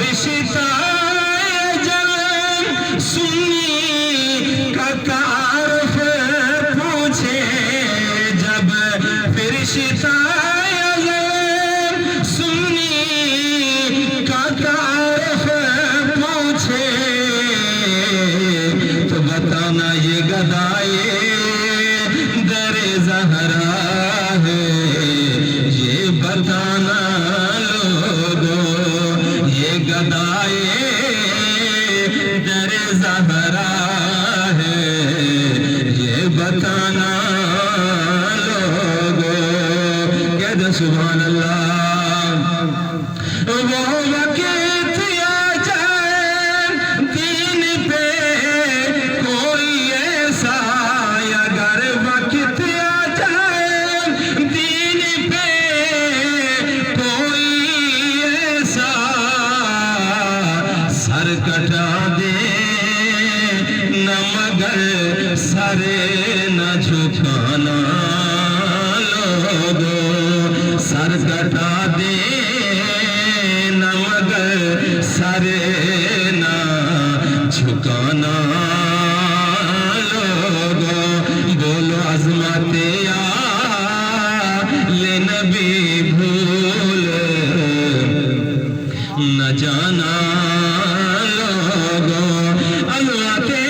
फरिश्ता जल सुन्नी का तारफ पूछे, जब फरिश्ता जल सुन्नी का तारफ पूछे, तो बताना ये गदाए दरे ज़हरा है, ये बताना लोगों ये गदाए दरे ज़हरा है, ये बताना लोगों। कह दो सुभान अल्लाह। वो वक़्त आ जाए दीन पे कोई ऐसा, अगर वक़्त आ जाए दीन पे कोई ऐसा, सर कटा दे न मगर सरे न झुकाना लोगों, सर कटा दे न मगर सरे न झुकाना लोगों। बोलो अज़मते ये नबी भूल न जाना लोगों, अल्लाह के